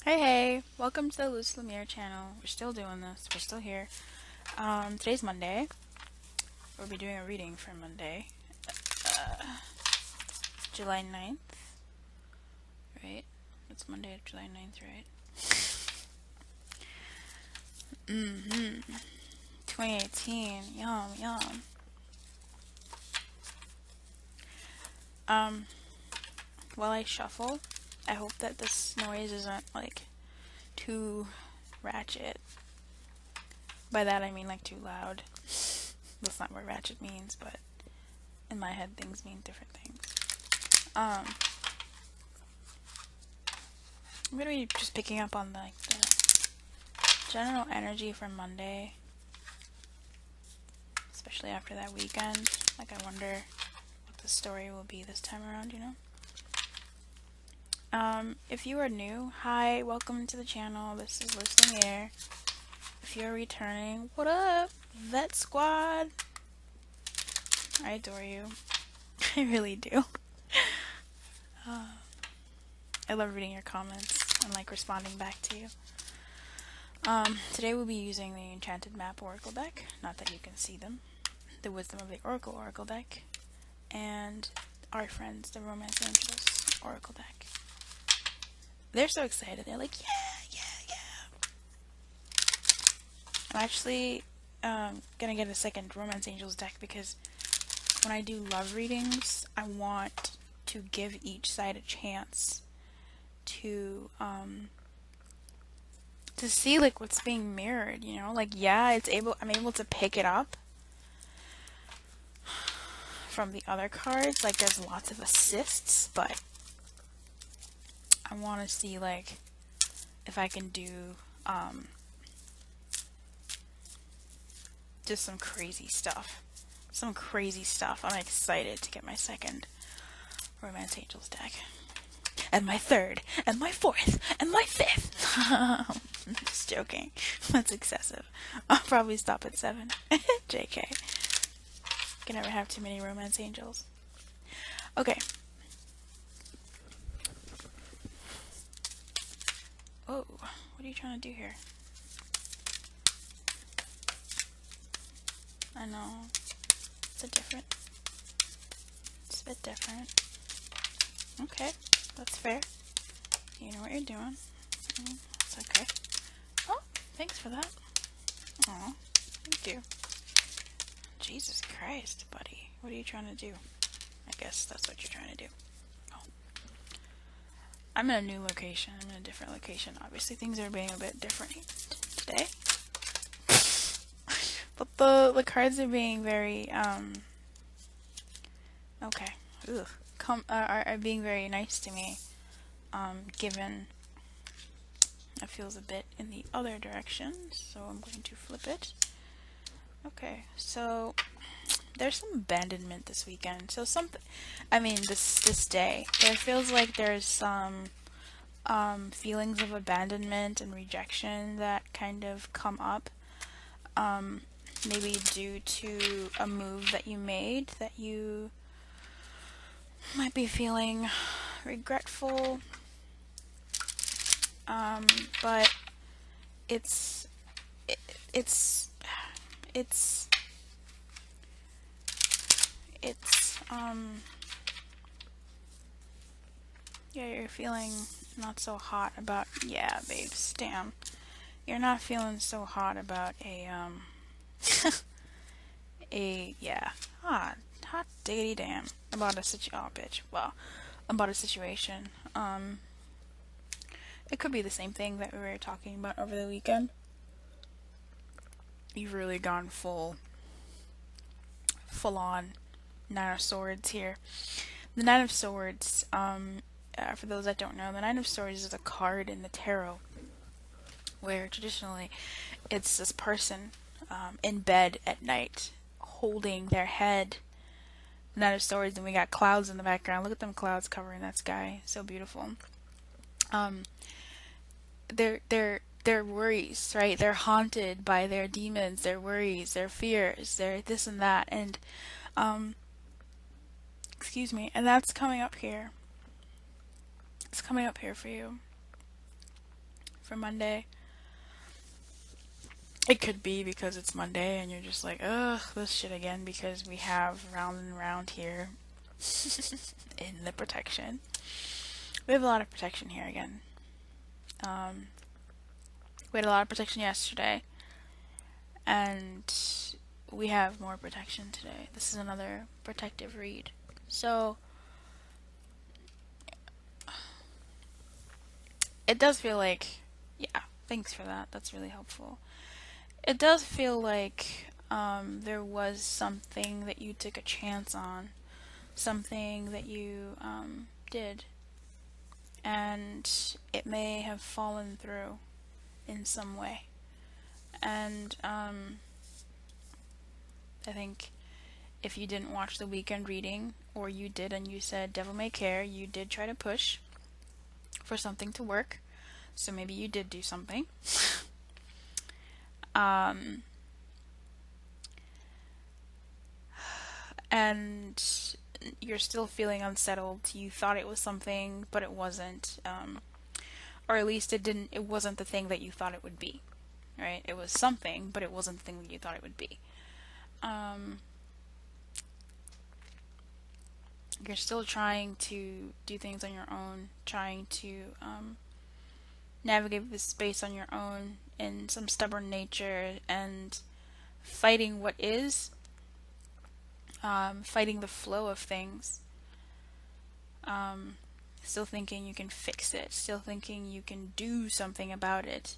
Hey, welcome to the Lumiere channel. We're still doing this. We're still here. Today's Monday. We'll be doing a reading for Monday, July 9th, right? It's Monday, July 9th, right? 2018. Yum, yum. Um, while I shuffle, I hope that this noise isn't, like, too ratchet. By that I mean, like, too loud. That's not what ratchet means, but in my head things mean different things. I'm gonna be just picking up on the general energy from Monday, especially after that weekend. Like, I wonder what the story will be this time around, you know? If you are new, hi, welcome to the channel. This is Lumiere. If you're returning, what up, Vet Squad? I adore you. I really do. I love reading your comments and, like, responding back to you. Today we'll be using the Enchanted Map Oracle deck. Not that you can see them. The Wisdom of the Oracle deck. And our friends, the Romance Angels Oracle deck. They're so excited. They're like, yeah, yeah, yeah. I'm actually gonna get a second Romance Angels deck because when I do love readings, I want to give each side a chance to see, like, what's being mirrored, you know? Like, yeah, I'm able to pick it up from the other cards. Like, there's lots of assists, but I want to see, like, if I can do just some crazy stuff. Some crazy stuff. I'm excited to get my second Romance Angels deck. And my third, and my fourth, and my fifth. I'm just joking. That's excessive. I'll probably stop at 7. JK. Can never have too many Romance Angels. Okay. Oh, what are you trying to do here? I know. It's a bit different. Okay, that's fair. You know what you're doing. It's okay. Oh, thanks for that. Aw, thank you. Jesus Christ, buddy. What are you trying to do? I guess that's what you're trying to do. Oh. I'm in a new location. I'm in a different location. Obviously, things are being a bit different today. But the cards are being very, okay. Ugh. Are being very nice to me, given it feels a bit in the other direction, so I'm going to flip it. Okay, so there's some abandonment this weekend. So this day, there feels like there's some feelings of abandonment and rejection that kind of come up. Maybe due to a move that you made that you might be feeling regretful. But it's yeah, you're feeling not so hot about, yeah, babes, damn. You're not feeling so hot about yeah, hot diggity damn, about about a situation. It could be the same thing that we were talking about over the weekend. You've really gone full on Nine of Swords here. The Nine of Swords, for those that don't know, the Nine of Swords is a card in the tarot where traditionally it's this person in bed at night holding their head. The Nine of Swords, and we got clouds in the background. Look at them clouds covering that sky. So beautiful. Their worries, right? They're haunted by their demons, their worries, their fears, their this and that, and excuse me, and that's coming up here. It's coming up here for you. for Monday. It could be because it's Monday and you're just like, ugh, this shit again because we have round and round here in the protection. We have a lot of protection here again. We had a lot of protection yesterday, and we have more protection today. This is another protective read. So, it does feel like, yeah, thanks for that. That's really helpful. It does feel like there was something that you took a chance on, something that you did, and it may have fallen through in some way. And I think if you didn't watch the weekend reading, or you did and you said devil may care, you did try to push for something to work. So maybe you did do something. And you're still feeling unsettled. You thought it was something, but it wasn't. Or at least it wasn't the thing that you thought it would be. Right? It was something, but it wasn't the thing that you thought it would be. You're still trying to do things on your own, trying to navigate this space on your own in some stubborn nature, and fighting what is, fighting the flow of things, still thinking you can fix it, still thinking you can do something about it.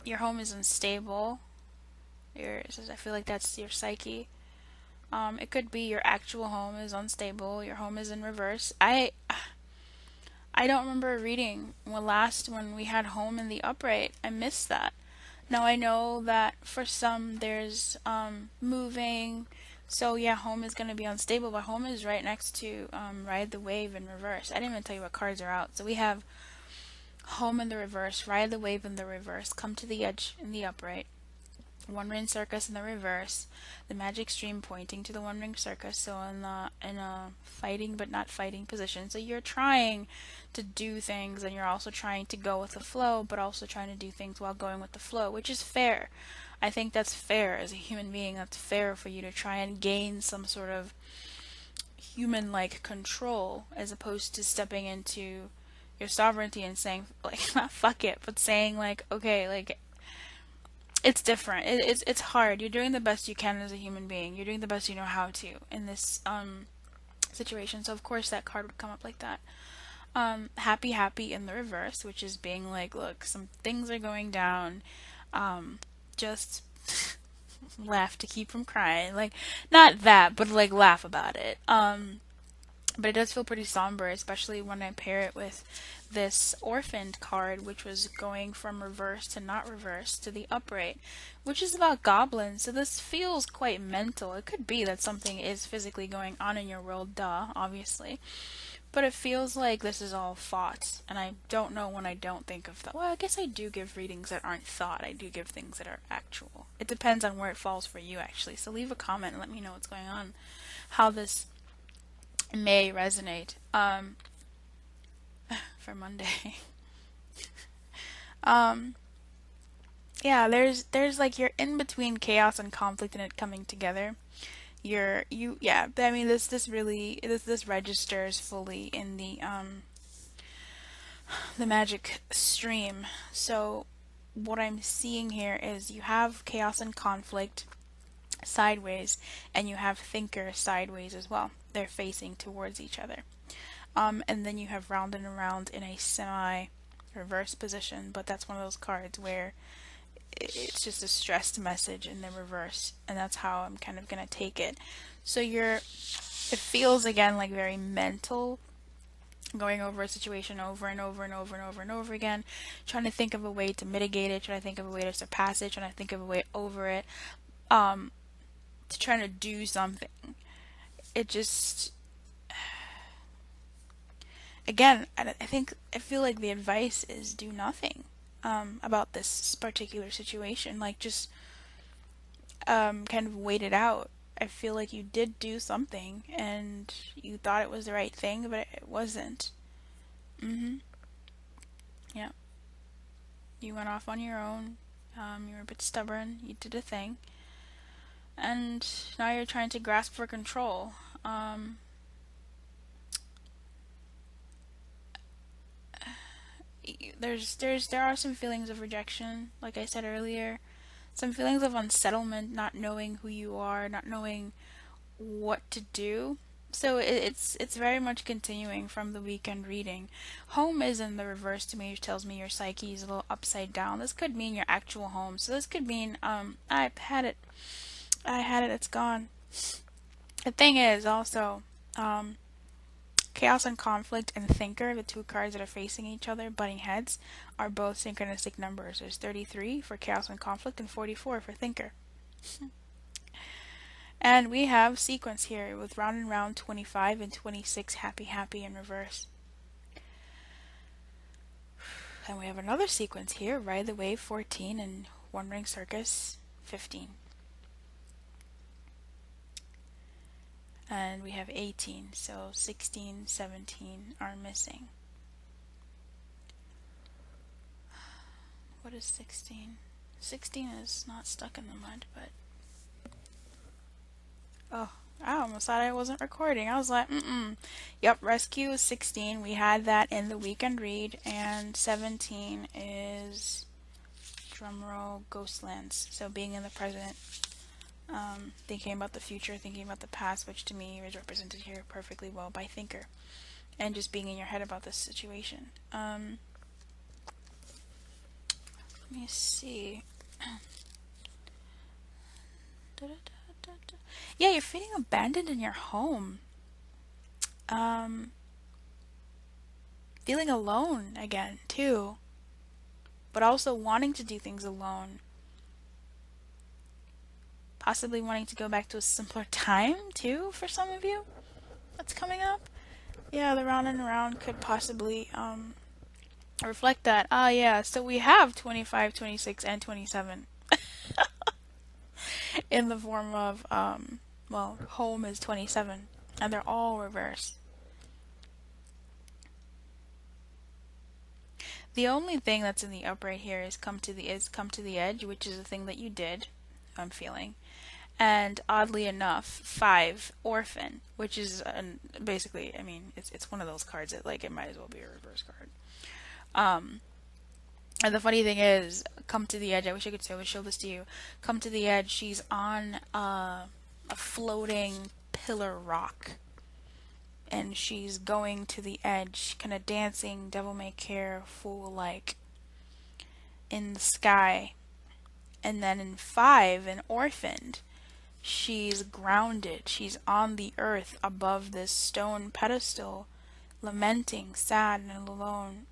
Your home is unstable. I feel like that's your psyche. It could be your actual home is unstable. Your home is in reverse. I don't remember reading when we had home in the upright. I missed that. Now I know that for some there's moving. So yeah, home is going to be unstable, but home is right next to ride the wave in reverse. I didn't even tell you what cards are out. So we have home in the reverse, ride the wave in the reverse, come to the edge in the upright, one ring circus in the reverse, the magic stream pointing to the one ring circus, so in a fighting but not fighting position. So you're trying to do things, and you're also trying to go with the flow, but also trying to do things while going with the flow, which is fair. I think that's fair as a human being. That's fair for you to try and gain some sort of human-like control, as opposed to stepping into your sovereignty and saying, like, not fuck it, but saying, like, okay, like, it's different. It's hard. You're doing the best you can as a human being. You're doing the best you know how to in this situation. So of course that card would come up like that. Happy in the reverse, which is being like, look, some things are going down. Just laugh to keep from crying. Like, not that, but like laugh about it. But it does feel pretty somber, especially when I pair it with this orphaned card, which was going from reverse to not reverse to the upright, which is about goblins. So this feels quite mental. It could be that something is physically going on in your world, duh, obviously. But it feels like this is all thoughts, and I don't know when I don't think of that. Well, I guess I do give readings that aren't thought. I do give things that are actual. It depends on where it falls for you, actually. So leave a comment and let me know what's going on, how this may resonate for Monday. Yeah, there's like you're in between chaos and conflict and it coming together. Yeah, I mean this really this registers fully in the magic stream. So what I'm seeing here is you have chaos and conflict sideways, and you have thinker sideways as well. They're facing towards each other. And then you have round and around in a semi-reverse position, but that's one of those cards where it's just a stressed message in the reverse, and that's how I'm kind of going to take it. So it feels again like very mental, going over a situation over and over and over and over and over again, trying to think of a way to mitigate it, trying to think of a way to surpass it, trying to think of a way over it, to trying to do something. It just, again, I feel like the advice is do nothing about this particular situation. Like, just kind of wait it out. I feel like you did do something and you thought it was the right thing, but it wasn't. Yeah. You went off on your own. You were a bit stubborn. You did a thing. And now you're trying to grasp for control. There are some feelings of rejection, like I said earlier. Some feelings of unsettlement, not knowing who you are, not knowing what to do. So it's very much continuing from the weekend reading. Home is in the reverse to me, which tells me your psyche is a little upside down. This could mean your actual home. So this could mean I had it, it's gone. The thing is also chaos and conflict and thinker, the two cards that are facing each other, butting heads, are both synchronistic numbers. There's 33 for chaos and conflict and 44 for thinker. And we have sequence here with round and round 25 and 26 happy happy in reverse. And we have another sequence here, ride the wave 14 and one ring circus 15. And we have 18, so 16, 17 are missing. What is 16? 16 is not stuck in the mud, but... Oh, I almost thought I wasn't recording. I was like, Yep, rescue is 16. We had that in the weekend read, and 17 is, drumroll, Ghostlands. So being in the present, thinking about the future, thinking about the past, which to me is represented here perfectly well by thinker, and just being in your head about this situation. Let me see. Yeah, you're feeling abandoned in your home. Feeling alone again, too. But also wanting to do things alone. Possibly wanting to go back to a simpler time, too, for some of you. That's coming up. Yeah, the round and round could possibly reflect that. Yeah, so we have 25, 26, and 27. In the form of, well, home is 27, and they're all reversed. The only thing that's in the upright here is come to the edge, which is a thing that you did, I'm feeling. And oddly enough, 5, orphan, which is basically, I mean, it's one of those cards that, like, it might as well be a reverse card. And the funny thing is, come to the edge, I wish I could show this to you. Come to the edge, she's on a floating pillar rock. And she's going to the edge, kind of dancing, devil may care, fool-like, in the sky. And then in 5, in orphaned, she's grounded. She's on the earth above this stone pedestal, lamenting, sad, and alone.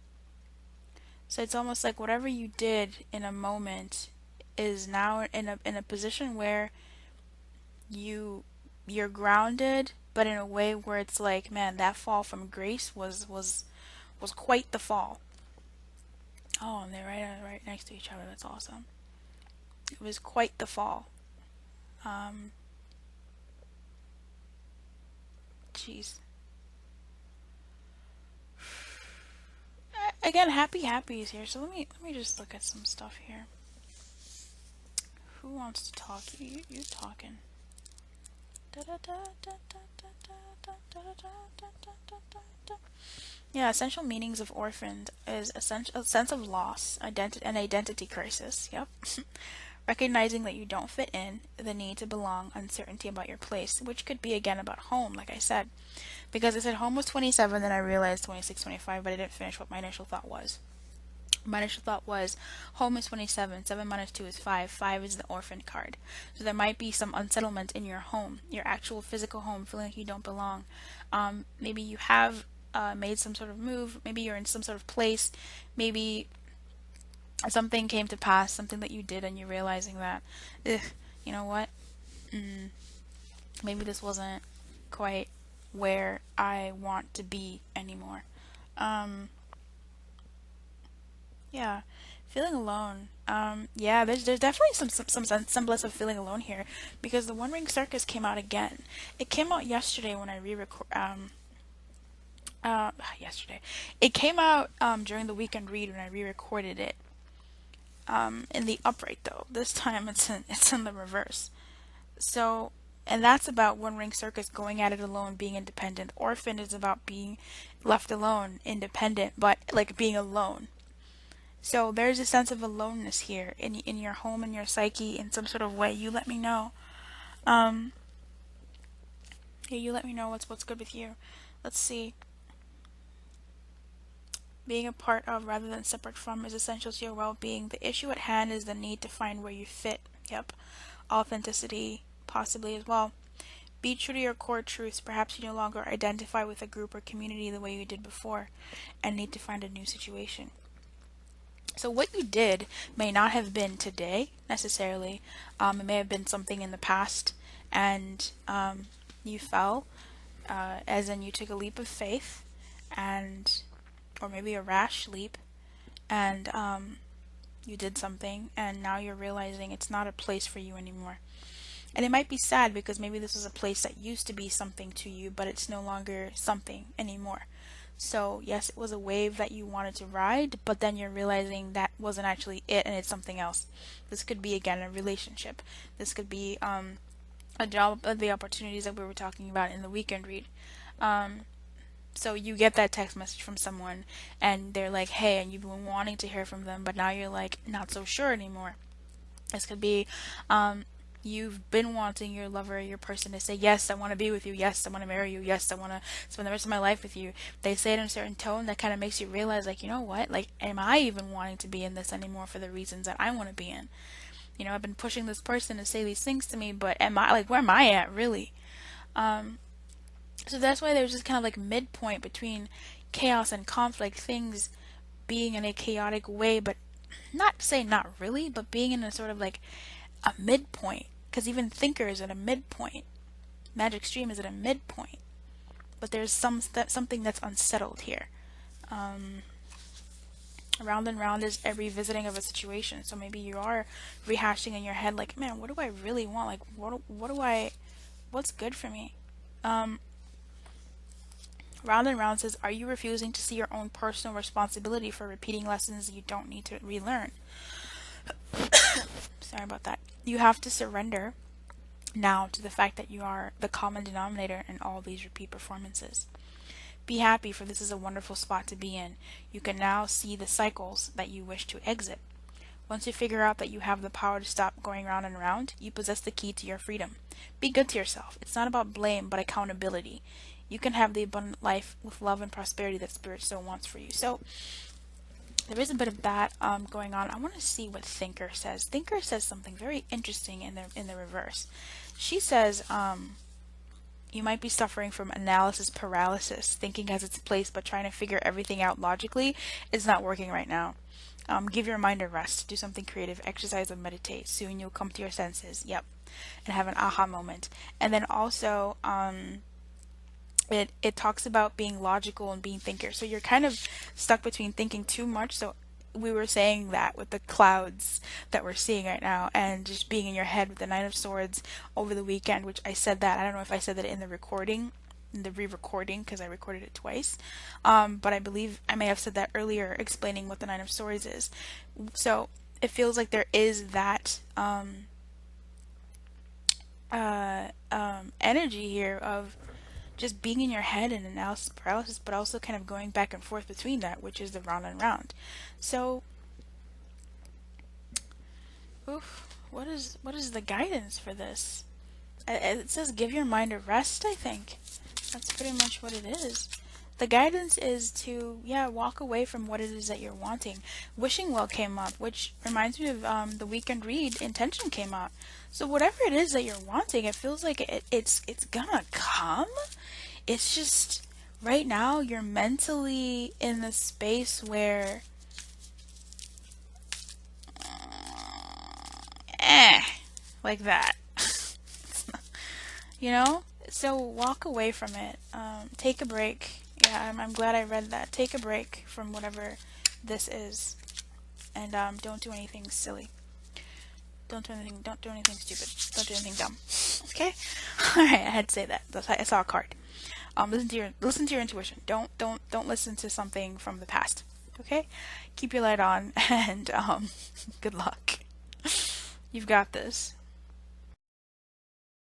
So it's almost like whatever you did in a moment is now in a position where you're grounded, but in a way where it's like, man, that fall from grace was quite the fall. Oh, and they're right next to each other. That's awesome. It was quite the fall. Jeez. Again, happy is here. So let me just look at some stuff here. Who wants to talk? You talking. Yeah, essential meanings of orphaned is a sense of loss, an identity crisis. Yep. Recognizing that you don't fit in, the need to belong, uncertainty about your place, which could be again about home, like I said. Because I said home was 27, then I realized 26, 25, but I didn't finish what my initial thought was. My initial thought was home is 27, 7 minus 2 is 5, 5 is the orphan card. So there might be some unsettlement in your home, your actual physical home, feeling like you don't belong. Maybe you have made some sort of move, maybe you're in some sort of place, maybe something came to pass, something that you did and you're realizing that, you know what, maybe this wasn't quite where I want to be anymore. Yeah, feeling alone. Yeah, there's definitely some semblance of feeling alone here, because the One Ring Circus came out again. It came out yesterday when I yesterday. It came out during the weekend read when I re-recorded it. in the upright though. This time it's in the reverse. So, and that's about One Ring Circus, going at it alone, being independent. Orphan is about being left alone, independent, but like being alone. So there's a sense of aloneness here in your home, in your psyche, in some sort of way. You let me know. Um, yeah, you let me know what's good with you. Let's see. Being a part of rather than separate from is essential to your well-being. The issue at hand is the need to find where you fit. Yep. Authenticity, possibly as well. Be true to your core truths. Perhaps you no longer identify with a group or community the way you did before and need to find a new situation. So what you did may not have been today necessarily. It may have been something in the past, and you fell, as in you took a leap of faith, and or maybe a rash leap, and you did something, and now you're realizing it's not a place for you anymore. And it might be sad because maybe this was a place that used to be something to you, but it's no longer something anymore. So yes, it was a wave that you wanted to ride, but then you're realizing that wasn't actually it and it's something else. This could be, again, a relationship. This could be a job, the opportunities that we were talking about in the weekend read. So you get that text message from someone and they're like, hey, and you've been wanting to hear from them, but now you're like not so sure anymore. This could be you've been wanting your lover, your person to say, yes, I want to be with you, yes, I want to marry you, yes, I want to spend the rest of my life with you. They say it in a certain tone that kind of makes you realize, like, you know what, like, am I even wanting to be in this anymore for the reasons that I want to be in? You know, I've been pushing this person to say these things to me, but am I, like, where am I at, really? So that's why there's this kind of like midpoint between chaos and conflict, things being in a chaotic way, but not say not really, but being in a sort of like a midpoint. Because even Thinker is at a midpoint. Magic Stream is at a midpoint. But there's something that's unsettled here. Round and round is a revisiting of a situation. So maybe you are rehashing in your head, like, man, what do I really want? Like, what's good for me? Round and round says, are you refusing to see your own personal responsibility for repeating lessons you don't need to relearn? Sorry about that. You have to surrender now to the fact that you are the common denominator in all these repeat performances. Be happy, for this is a wonderful spot to be in. You can now see the cycles that you wish to exit. Once you figure out that you have the power to stop going round and round, you possess the key to your freedom. Be good to yourself. It's not about blame, but accountability. You can have the abundant life with love and prosperity that Spirit so wants for you. So there is a bit of that going on. I want to see what Thinker says. Thinker says something very interesting in the reverse. She says, you might be suffering from analysis paralysis. Thinking has its place, but trying to figure everything out logically is not working right now. Give your mind a rest. Do something creative. Exercise or meditate. Soon you'll come to your senses. Yep. And have an aha moment. And then also, it talks about being logical and being thinker. So you're kind of stuck between thinking too much. So we were saying that with the clouds that we're seeing right now, and just being in your head with the Nine of Swords over the weekend, which I said that. I don't know if I said that in the recording, in the re-recording, because I recorded it twice. But I believe I may have said that earlier, explaining what the Nine of Swords is. So it feels like there is that energy here of just being in your head and analysis paralysis, but also kind of going back and forth between that, which is the round and round. So, what is the guidance for this? It says give your mind a rest, I think. That's pretty much what it is. The guidance is to, walk away from what it is that you're wanting. Wishing well came up, which reminds me of the weekend read. Intention came up. So whatever it is that you're wanting, it feels like it's gonna come. It's just right now you're mentally in the space where like that. You know? So walk away from it. Take a break. Yeah, I'm glad I read that. Take a break from whatever this is, and don't do anything silly. Don't do anything stupid. Don't do anything dumb. Okay? Alright, I had to say that. I saw a card. Listen to your intuition. Don't listen to something from the past. okay? Keep your light on, and good luck. You've got this.